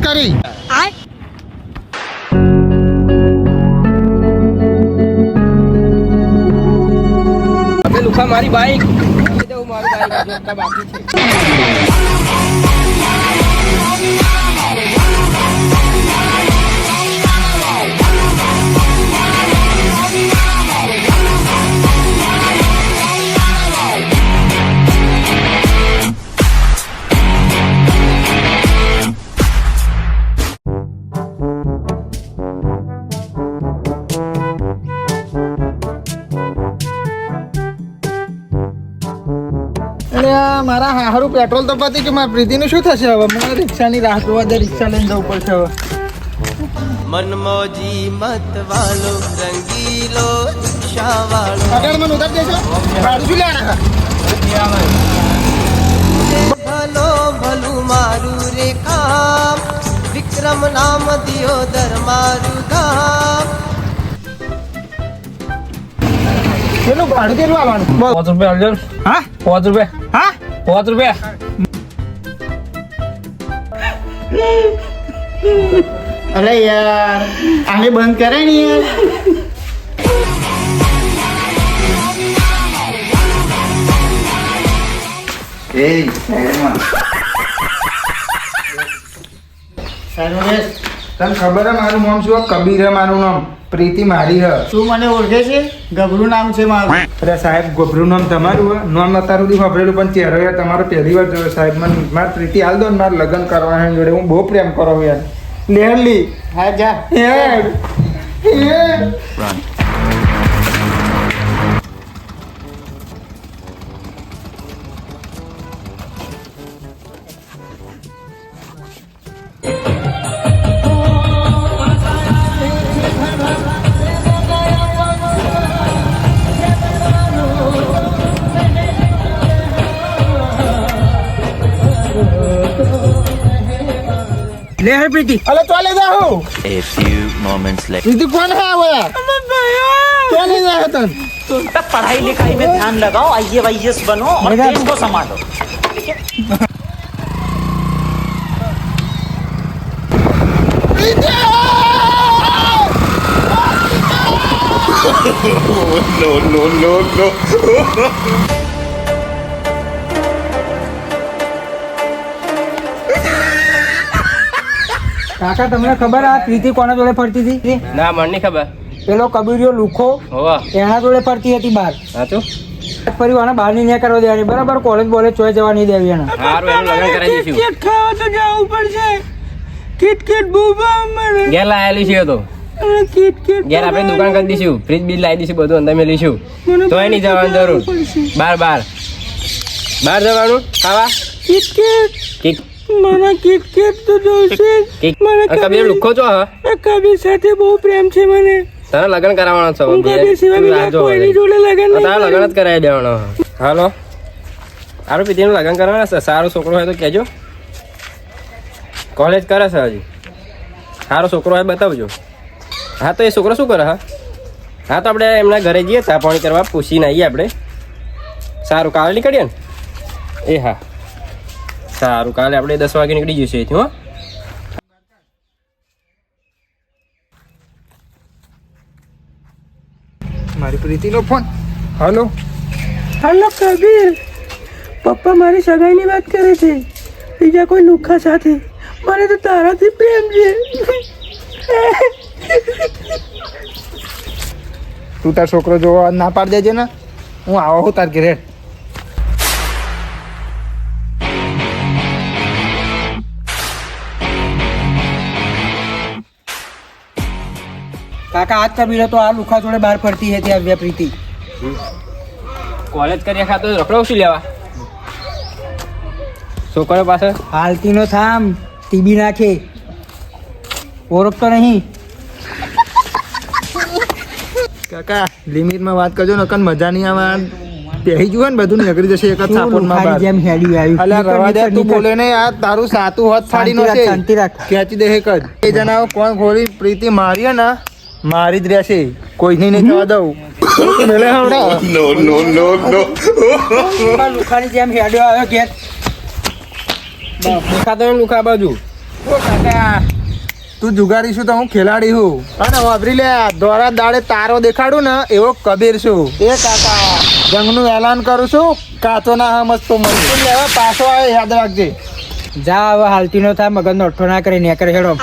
કરી લુખા મારી બાઈક મારી બાઈક બાકી છે. મારા હારું પેટ્રોલ તો પતી કે મારા પ્રીતિનું શું થશે હવે? મને રિક્ષાની રાહ જોવા દે, રિક્ષા લઈને જવું પડશે હવે. મનમોજી મત વાલો રંગીલો રિક્ષા વાળો આગળ મને ઉતાર દેજો. ભાડું શું લેવાના? ભલો ભલું મારું રે કામ વિક્રમ નામ દિયો દર મારું ગામ. કેટલું ભાડું કેટલું આવવાનું? 5 રૂપિયા અર્જન. હા 5 રૂપિયા. હા 5 રૂપિયા. અરે યાર આને બંધ કરે ને યાર. તને ખબર હે મારું નામ શું? કબીર હે મારું નામ, પ્રીતિ મારી હે. તું મને ઓળખે છે? ગભરું નામ છે મારું. અરે સાહેબ ગભરું નામ તમારું હે? નામ અત્યાર સુધી વાપરેલું પણ ચહેરો યાર તમારો પહેલી વાર જોયો સાહેબ. મને મારી પ્રીતિ હાલ દો ને, મારે લગ્ન કરવાના જોડે. હું બહુ પ્રેમ કરું યાર. લેરલી હા જા. યાર લે હે પ્રીતિ. અલે તો લે જાઓ. A few moments later. પ્રીતિ કોણ હે આવો યાર? तो नहीं जाए तन तो पढ़ाई लिखाई में ध्यान लगाओ, IAS बनो और देश को संभालो. કાકા તમને ખબર આ પ્રીતિ કોના જોડે ફરતી હતી? ના મને નહીં ખબર. પેલો કબીરિયો લુખો હોવા એના જોડે ફરતી હતી બહાર. સાચું. ફરી આને બહાર નહીં કરવા દેવાની, બરાબર? કોલેજ બોલેજ ચોય જવા નહીં દેવી એને. સારું એનું લગ્ન કરાવી દઈશું. ખાવા તો જવું પડશે. કિટકિટ બુબા મને ઘેર લાયેલી છે તો કિટકિટ ઘેર આપણે દુકાન કરી દઈશું, ફ્રીજ બીજ લાવી દઈશું, બધું અંદર મેલીશું. તોય નહીં જવાનું જરૂર. બહાર જવાનું ખાવા. કિટકિટ કેક મને કિટકિટ તો જોઈશે. કેક મને કબીર લુખો છો હા? કબીર સાથે બહુ પ્રેમ છે મને. તને લગ્ન કરાવવાનો છો? હું કબીર સિવાય બીજા કોઈની જોડે લગ્ન નહીં તારે લગ્ન જ કરાવી દેવાનો. હાલો સારું પીતીનું લગ્ન કરવાના છે. સારો છોકરો હોય તો કહેજો. કોલેજ કરે છે હજી. સારો છોકરો હોય બતાવજો. હા તો એ છોકરો શું કરે? હા હા તો આપણે એમના ઘરે જઈએ, ચા પાણી કરવા, પૂછીને આવીએ આપણે. સારું કાલે નીકળીએ ને? એ હા સારું કાલે આપણે 10 વાગે નીકળી જઈશું અહીંથી. હો મારી પ્રીતિનો ફોન. હાલો हेलो कबीर, पप्पा मारी सगाईની વાત કરે છે બીજા કોઈ લુખા સાથે. મને તો તારાથી પ્રેમ છે. તું તાર છોકરો જોવા ના પાડ દેજે ને. હું આવો હું તાર ઘરે. કાકા આજ કબીર તો આ લુખા જોડે બહાર ફરતી હતી આ પ્રીતિ. કોલેજ કર્યા ખાતો રખડો શું લેવા છોકરો પાસે? હાલતી નો થામ, ટીબી નાખે. ઓળખતો નહીં. કાકા લિમિટમાં વાત કરજો, નકર મજા નહીં આવે. પહેરી જુઓ ને બધું નીકળી જશે એક જ સાપોનમાં બહાર. જેમ હેડી આવી. અલ્યા રવા દે, તું બોલે ને આ તારું સાતું હાથ ફાડી નો છે. શાંતિ રાખ. ખેંચી દે એક જ. એ જણાવો કોણ ખોલી પ્રીતિ મારી ને મારી જ રહેશે, કોઈને નહીં થવા દઉં. મેલે હવડા લુખાની જેમ હેડ્યો આવ્યો ઘેર. દેખાતો લુખા બાજુ. કાકા અલ્યા તું જુગારી છું તો હું ખેલાડી છું અને વાપરી લે દોરા દાડે તારો દેખાડું ને એવો કબીર છું એ કાકા જંગનું એલાન કરું છું કાચો ના હમજ તો મજબૂર લેવા પાછો આવે યાદ રાખજે જા હવે હાલતી નો થાય મગજ નો અઠ્ઠો ના કરી નેકર હેડો